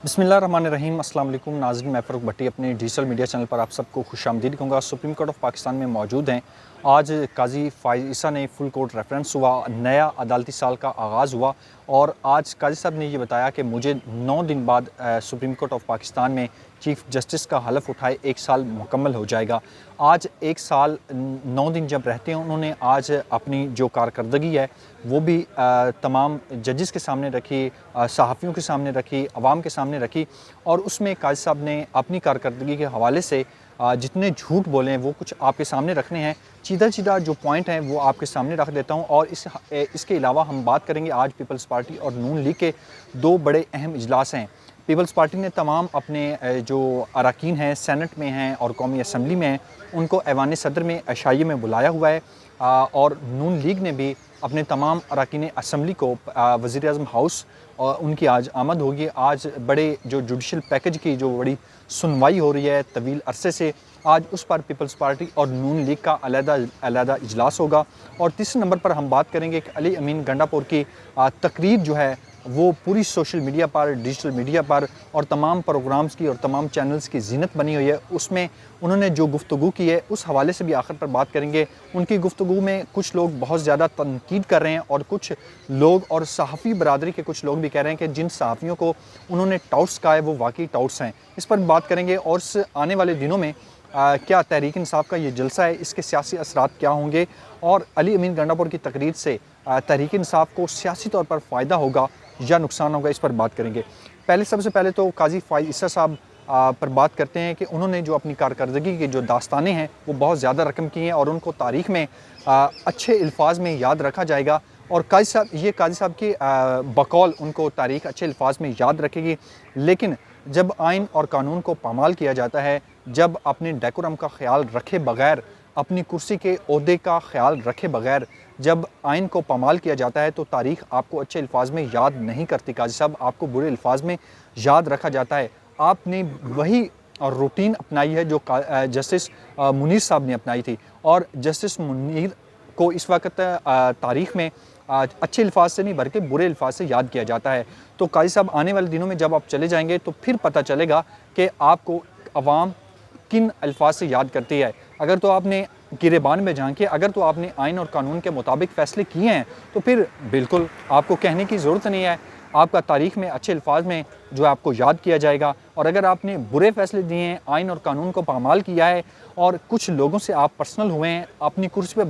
बिस्मिल्लाहिर्रहमानिर्रहीम। अस्सलाम वालेकुम नाज़रीन, मैं फ़ारूक भट्टी अपने डिजिटल मीडिया चैनल पर आप सबको खुशामदीद कहूँगा। सुप्रीम कोर्ट ऑफ पाकिस्तान में मौजूद हैं। आज काजी फ़ाइज़ ईसा ने फुल कोर्ट रेफरेंस हुआ, नया अदालती साल का आगाज़ हुआ और आज काजी साहब ने ये बताया कि मुझे 9 दिन बाद सुप्रीम कोर्ट ऑफ पाकिस्तान में चीफ़ जस्टिस का हलफ़ उठाए 1 साल मुकम्मल हो जाएगा। आज 1 साल 9 दिन जब रहते हैं, उन्होंने आज अपनी जो कारकर्दगी है वो भी तमाम जजेस के सामने रखी, सहाफ़ियों के सामने रखी, अवाम के सामने रखी और उसमें काजी साहब ने अपनी कारकर्दगी के हवाले से जितने झूठ बोले हैं वो कुछ आपके सामने रखने हैं। सीधा जो पॉइंट हैं वो आपके सामने रख देता हूँ और इसके अलावा हम बात करेंगे आज पीपल्स पार्टी और नून लीग के 2 बड़े अहम इजलास हैं। पीपल्स पार्टी ने तमाम अपने जो अरकान हैं, सेनेट में हैं और कौमी असम्बली में हैं, उनको ऐवान सदर में अशाइये में बुलाया हुआ है और नून लीग ने भी अपने तमाम अरकान असम्बली को वज़ीर आज़म हाउस और उनकी आज आमद होगी। आज बड़े जो जुडिशल पैकेज की जो बड़ी सुनवाई हो रही है तवील अरसे से, आज उस पर पीपल्स पार्टी और नून लीग का अलहदा इजलास होगा। और तीसरे नंबर पर हम बात करेंगे कि अली अमीन गंडापुर की तकरीर जो है वो पूरी सोशल मीडिया पर, डिजिटल मीडिया पर और तमाम प्रोग्राम्स की और तमाम चैनल्स की ज़ीनत बनी हुई है। उसमें उन्होंने जो गुफ्तगू की है उस हवाले से भी आखिर पर बात करेंगे। उनकी गुफ्तगू में कुछ लोग बहुत ज़्यादा तनकीद कर रहे हैं और कुछ लोग और सहाफ़ी बरादरी के कुछ लोग भी कह रहे हैं कि जिन सहाफ़ियों को उन्होंने टाउट्स कहा है वो वाकई टाउट्स हैं। इस पर बात करेंगे और आने वाले दिनों में क्या तहरीक इंसाफ का ये जलसा है, इसके सियासी असरात क्या होंगे और अली अमीन गंडापुर की तकरीर से तहरीक इंसाफ को सियासी तौर पर फ़ायदा होगा या नुकसान होगा, इस पर बात करेंगे। सबसे पहले तो काजी फ़ाइज़ ईसा साहब पर बात करते हैं कि उन्होंने जो अपनी कारकर्दगी की जो दास्तानें हैं वो बहुत ज़्यादा रकम की हैं और उनको तारीख़ में अच्छे अल्फाज में याद रखा जाएगा। और काजी साहब की बकौल उनको तारीख़ अच्छे अल्फाज में याद रखेगी। लेकिन जब आइन और कानून को पामाल किया जाता है, जब अपने डेकोरम का ख्याल रखे बग़ैर, अपनी कुर्सी के ओहदे का ख्याल रखे बग़ैर जब आइन को पामाल किया जाता है तो तारीख़ आपको अच्छे अल्फाज में याद नहीं करती काजी साहब, आपको बुरे अल्फाज में याद रखा जाता है। आपने वही रूटीन अपनाई है जो जस्टिस मुनीर साहब ने अपनाई थी और जस्टिस मुनीर को इस वक्त तारीख़ में अच्छे अल्फाज से नहीं बल्कि बुरे अल्फाज से याद किया जाता है। तो काजी साहब आने वाले दिनों में जब आप चले जाएंगे तो फिर पता चलेगा कि आपको अवाम किन अल्फाज से याद करती है। अगर तो आपने गिरेबान में झांके, अगर तो आपने आइन और कानून के मुताबिक फ़ैसले किए हैं तो फिर बिल्कुल आपको कहने की ज़रूरत नहीं है, आपका तारीख़ में अच्छे अल्फाज में जो है आपको याद किया जाएगा। और अगर आपने बुरे फ़ैसले दिए हैं, आइन और कानून को पामाल किया है और कुछ लोगों से आप पर्सनल हुए हैं, अपनी कुर्सी पर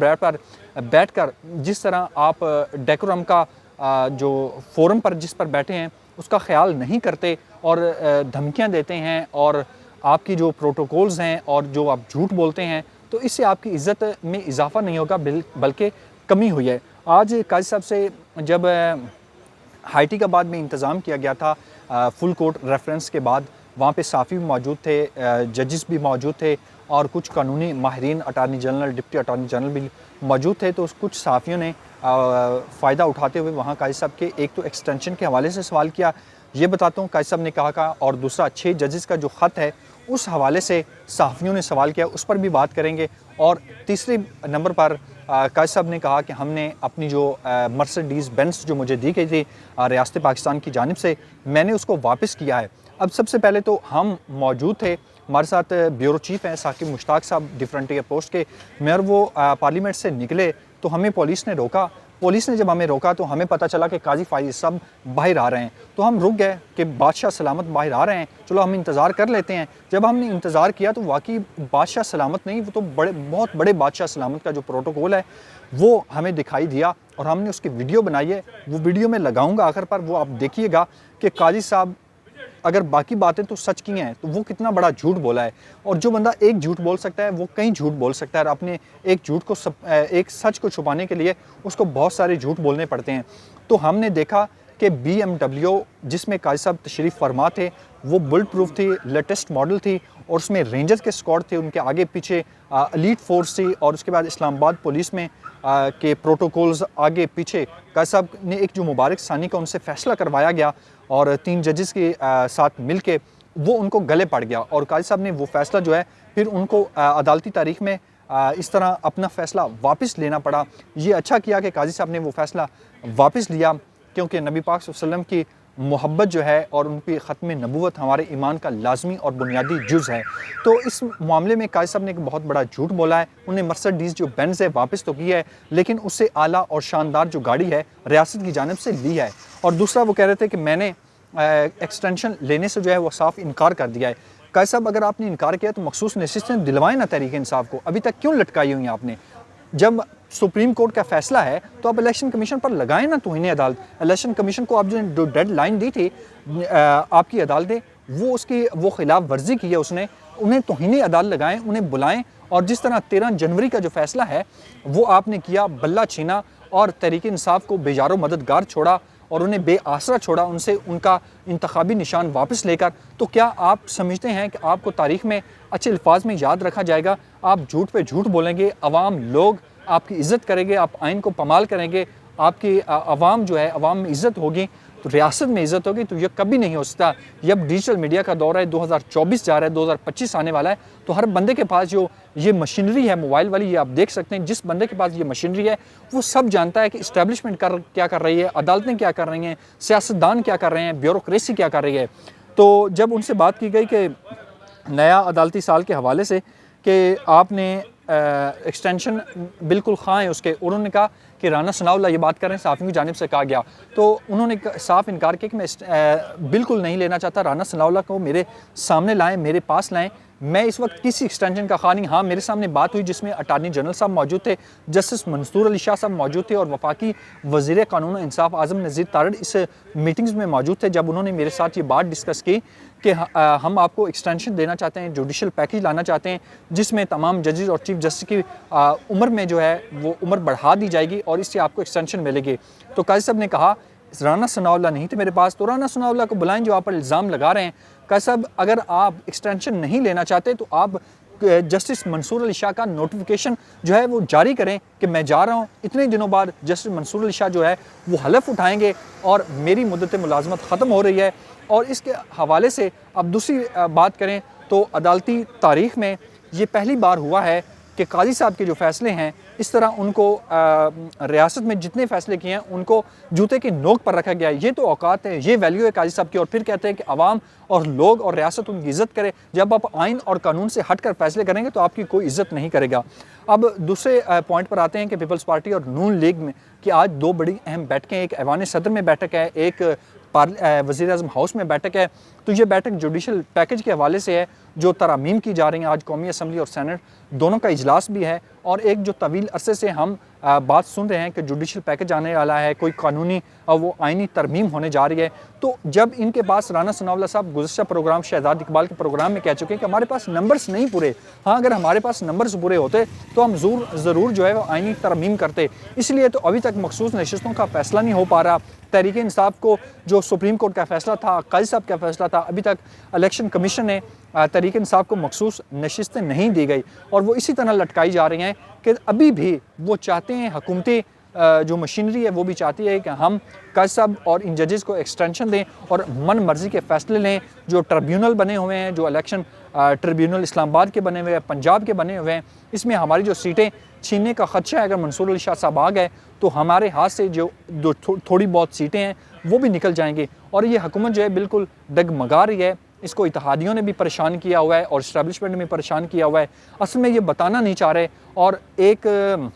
बैठ कर जिस तरह आप डेकोरम का जो फ़ोरम पर जिस पर बैठे हैं उसका ख्याल नहीं करते और धमकियाँ देते हैं और आपकी जो प्रोटोकॉल्स हैं और जो आप झूठ बोलते हैं, तो इससे आपकी इज़्ज़त में इजाफ़ा नहीं होगा बल्कि कमी हुई है। आज काजी साहब से जब हैदराबाद में इंतज़ाम किया गया था फुल कोर्ट रेफरेंस के बाद, वहाँ पे सहाफ़ी भी मौजूद थे, जजेस भी मौजूद थे और कुछ कानूनी माहिरीन, attorney general, deputy attorney general भी मौजूद थे। तो कुछ सहाफ़ियों ने फ़ायदा उठाते हुए वहाँ काजी साहब के एक तो एक्सटेंशन के हवाले से सवाल किया, ये बताता हूँ काजी साहब ने कहा और दूसरा 6 जजेस का जो ख़त है उस हवाले से सहाफ़ियों ने सवाल किया, उस पर भी बात करेंगे। और तीसरे नंबर पर काजी साहब ने कहा कि हमने अपनी जो मर्सिडीज़ बेंस जो मुझे दी गई थी रियासत पाकिस्तान की जानिब से, मैंने उसको वापस किया है। अब सबसे पहले तो हम मौजूद थे, हमारे साथ ब्यूरो चीफ़ हैं साकिब मुश्ताक साहब डिफरेंट एयर पोस्ट के, मगर वो पार्लियामेंट से निकले तो हमें पुलिस ने रोका। पुलिस ने जब हमें रोका तो हमें पता चला कि काजी फ़ाइज़ साहब बाहर आ रहे हैं, तो हम रुक गए कि बादशाह सलामत बाहर आ रहे हैं, चलो हम इंतज़ार कर लेते हैं। जब हमने इंतज़ार किया तो वाकई बादशाह सलामत नहीं, वो तो बहुत बड़े बादशाह सलामत का जो प्रोटोकॉल है वो हमें दिखाई दिया और हमने उसकी वीडियो बनाई है, वो वीडियो मैं लगाऊँगा आखिर पर, वो आप देखिएगा कि काजी साहब अगर बाकी बातें तो सच की हैं तो वो कितना बड़ा झूठ बोला है। और जो बंदा एक झूठ बोल सकता है वो कई झूठ बोल सकता है और अपने एक झूठ को एक सच को छुपाने के लिए उसको बहुत सारे झूठ बोलने पड़ते हैं। तो हमने देखा कि BMW जिसमें काजी साहब तशरीफ़ फरमा थे वो बुलेट प्रूफ थी, लेटेस्ट मॉडल थी और उसमें रेंजर्स के स्क्वाड थे, उनके आगे पीछे एलीट फोर्स थी और उसके बाद इस्लामाबाद पुलिस में के प्रोटोकॉल्स आगे पीछे। काजी साहब ने एक जो मुबारक सानी का उनसे फ़ैसला करवाया गया और 3 जजेस के साथ मिल के वो उनको गले पड़ गया और काजी साहब ने वो फ़ैसला जो है फिर उनको अदालती तारीख़ में इस तरह अपना फ़ैसला वापस लेना पड़ा। ये अच्छा किया कि काजी साहब ने वो फ़ैसला वापस लिया, क्योंकि नबी पाक सल्लल्लाहु अलैहि वसल्लम की मोहब्बत जो है और उनकी ख़त्म नबूवत हमारे ईमान का लाजमी और बुनियादी जुज़ है। तो इस मामले में काज़ी साहब ने एक बहुत बड़ा झूठ बोला है। उन्हें मर्सिडीज़ जो बेंज़ है वापस तो की है, लेकिन उससे आला और शानदार जो गाड़ी है रियासत की जानिब से ली है। और दूसरा वो कह रहे थे कि मैंने एक्सटेंशन लेने से जो है वो साफ इनकार कर दिया है। काज़ी साहब अगर आपने इनकार किया तो मखसूस नशिस्तें दिलवाएं ना तहरीक इंसाफ को, अभी तक क्यों लटकाई हुई हैं आपने? जब सुप्रीम कोर्ट का फैसला है तो आप इलेक्शन कमीशन पर लगाएं ना तौहीन अदालत। इलेक्शन कमीशन को आप जो डेड लाइन दी थी आपकी अदालतें, वो उसकी वो खिलाफ वर्जी की है उसने, उन्हें तौहीन अदालत लगाएं, उन्हें बुलाएं। और जिस तरह 13 जनवरी का जो फैसला है वो आपने किया, बल्ला छीना और तहरीक इंसाफ को बेजारो मददगार छोड़ा और उन्हें बेआसरा छोड़ा, उनसे उनका इंतखाबी निशान वापस लेकर, तो क्या आप समझते हैं कि आपको तारीख़ में अच्छे अल्फाज में याद रखा जाएगा? आप झूठ पे झूठ बोलेंगे, अवाम लोग आपकी इज़्ज़त करेंगे, आप आइन को पमाल करेंगे, आपकी अवाम जो है अवाम में इज़्ज़त होगी तो रियासत में इज़्ज़त होगी। तो ये कभी नहीं हो सकता। ये अब डिजिटल मीडिया का दौर है, 2024 जा रहा है, 2025 आने वाला है, तो हर बंदे के पास जो ये मशीनरी है मोबाइल वाली, ये आप देख सकते हैं, जिस बंदे के पास ये मशीनरी है वो सब जानता है कि इस्टेब्लिशमेंट क्या कर रही है, अदालतें क्या कर रही हैं, सियासतदान क्या कर रहे हैं, ब्यूरोक्रेसी क्या कर रही है। तो जब उनसे बात की गई कि नया अदालती साल के हवाले से कि आपने एक्सटेंशन बिल्कुल खां है उसके, उन्होंने कहा कि राना सनाउल्लाह ये बात कर रहे हैं, सहाफ़ियों की जानिब से कहा गया, तो उन्होंने साफ इनकार किया कि मैं बिल्कुल नहीं लेना चाहता। राना सनाउल्लाह को मेरे सामने लाएं, मेरे पास लाएं, मैं इस वक्त किसी एक्सटेंशन का खा नहीं। हाँ, मेरे सामने बात हुई जिसमें अटार्नी जनरल साहब मौजूद थे, जस्टिस मंसूर अली शाह साहब मौजूद थे और वफाकी वज़ीर कानून और इंसाफ आज़म नज़ीर तारड़ इस मीटिंग्स में मौजूद थे। जब उन्होंने मेरे साथ ये बात डिस्कस की कि हम आपको एक्सटेंशन देना चाहते हैं, जुडिशल पैकेज लाना चाहते हैं जिसमें तमाम जजेस और चीफ जस्टिस की उम्र में जो है वो उम्र बढ़ा दी जाएगी और इससे आपको एक्सटेंशन मिलेगी। तो काजी साहब ने कहा राना सनाउल्लाह नहीं थे मेरे पास, तो राना सनाउल्लाह को बुलाएं जो आप पर इल्ज़ाम लगा रहे हैं। काजी साहब अगर आप एक्सटेंशन नहीं लेना चाहते तो आप जस्टिस मंसूर अली शाह का नोटिफिकेशन जो है वो जारी करें कि मैं जा रहा हूँ। इतने दिनों बाद जस्टिस मंसूर अली शाह जो है वो हलफ उठाएंगे और मेरी मुद्दत मुलाजमत ख़त्म हो रही है। और इसके हवाले से अब दूसरी बात करें तो अदालती तारीख़ में ये पहली बार हुआ है कि काजी साहब के जो फ़ैसले हैं इस तरह उनको रियासत में जितने फ़ैसले किए हैं उनको जूते की नोक पर रखा गया है। ये तो औकात है, ये वैल्यू है काजी साहब की। और फिर कहते हैं कि अवाम और लोग और रियासत उनकी इज़्ज़त करे। जब आप आइन और कानून से हट कर फैसले करेंगे तो आपकी कोई इज़्ज़त नहीं करेगा। अब दूसरे पॉइंट पर आते हैं कि पीपल्स पार्टी और नून लीग में कि आज दो बड़ी अहम बैठकें, एक ऐवान सदर में बैठक है, एक वज़ीर आज़म हाउस में बैठक है। तो ये बैठक जुडिशल पैकेज के हवाले से है जो तरामीम की जा रही हैं। आज कौमी असम्बली और सेनेट दोनों का इजलास भी है और एक जो तवील अरसे से हम बात सुन रहे हैं कि जुडिशल पैकेज आने वाला है, कोई कानूनी और वो आइनी तरमीम होने जा रही है। तो जब इनके पास राना सनाउल्लाह साहब गुज़श्ता प्रोग्राम शहजाद इकबाल के प्रोग्राम में कह चुके हैं कि हमारे पास नंबर्स नहीं पूरे, हाँ अगर हमारे पास नंबर्स पूरे होते तो हम ज़रूर जो है वो आइनी तरमीम करते। इसलिए तो अभी तक मखसूस नशिस्तों का फैसला नहीं हो पा रहा। तहरीक इंसाफ को जो सुप्रीम कोर्ट का फैसला था, काजी साहब का फैसला था, अभी तक इलेक्शन कमीशन ने तहरीक इंसाफ को मखसूस नशिस्तें नहीं दी गई और वो इसी तरह लटकाई जा रही हैं कि अभी भी वो चाहते हैं, हुकूमती जो मशीनरी है वो भी चाहती है कि हम काजी साहब और इन जजेस को एक्सटेंशन दें और मन मर्जी के फैसले लें। जो ट्रिब्यूनल बने हुए हैं, जो इलेक्शन ट्रिब्यूनल इस्लामाबाद के बने हुए हैं, पंजाब के बने हुए हैं, इसमें हमारी जो सीटें छीनने का खदशा है। अगर मंसूर अली शाह साहब आ गए तो हमारे हाथ से जो थोड़ी बहुत सीटें हैं वो भी निकल जाएंगी। और ये हुकूमत जो है बिल्कुल डगमगा रही है। इसको इत्तेहादियों ने भी परेशान किया हुआ है और इस्टेब्लिशमेंट ने भी परेशान किया हुआ है। असल में ये बताना नहीं चाह रहे। और एक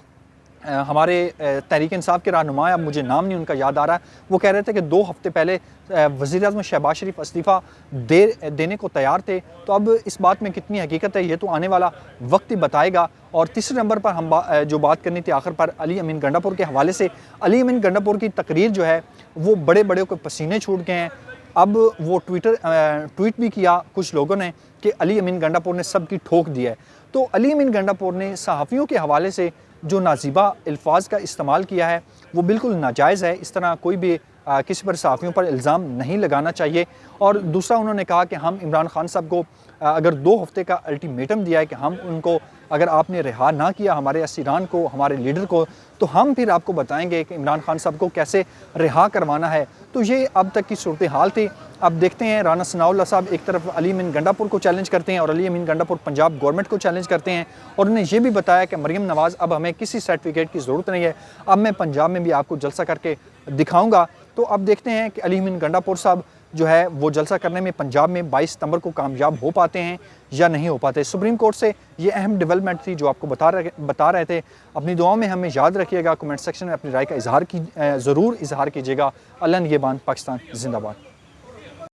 हमारे तहरीक इंसाफ के रहनुमा, अब मुझे नाम नहीं उनका याद आ रहा, वो कह रहे थे कि 2 हफ्ते पहले वज़ीर आज़म शहबाज शरीफ इस्तीफ़ा देने को तैयार थे। तो अब इस बात में कितनी हकीकत है ये तो आने वाला वक्त ही बताएगा। और तीसरे नंबर पर हम जो बात करनी थी आखिर पर अली अमीन गंडापुर के हवाले से, अली अमीन गंडापुर की तकरीर जो है वो बड़े बड़े को पसीने छूट गए हैं। अब वो ट्वीट भी किया कुछ लोगों ने कि अली अमीन गंडापुर ने सबकी ठोक दी है। तो अली अमीन गंडापुर ने सहाफ़ियों के हवाले से जो नाजीबा अल्फाज का इस्तेमाल किया है वो बिल्कुल नाजायज़ है। इस तरह कोई भी किसी पर सहाफ़ियों पर इल्ज़ाम नहीं लगाना चाहिए। और दूसरा उन्होंने कहा कि हम इमरान खान साहब को अगर 2 हफ्ते का अल्टीमेटम दिया है कि हम उनको, अगर आपने रिहा ना किया हमारे असीरान को, हमारे लीडर को, तो हम फिर आपको बताएंगे कि इमरान खान साहब को कैसे रिहा करवाना है। तो ये अब तक की सूरत हाल थी। अब देखते हैं राना सनाउल्लाह साहब एक तरफ अली अमीन गंडापुर को चैलेंज करते हैं और अली अमीन गंडापुर पंजाब गवर्नमेंट को चैलेंज करते हैं और उन्हें यह भी बताया कि मरीम नवाज़ अब हमें किसी सर्टिफिकेट की ज़रूरत नहीं है, अब मैं पंजाब में भी आपको जलसा करके दिखाऊंगा। तो अब देखते हैं कि अली अमीन गंडापुर साहब जो है वो जलसा करने में पंजाब में 22 सितंबर को कामयाब हो पाते हैं या नहीं हो पाते। सुप्रीम कोर्ट से ये अहम डेवलपमेंट थी जो आपको बता रहे थे। अपनी दुआओं में हमें याद रखिएगा, कमेंट सेक्शन में अपनी राय का ज़रूर इजहार कीजिएगा। अल्लाह निगहबान, पाकिस्तान जिंदाबाद।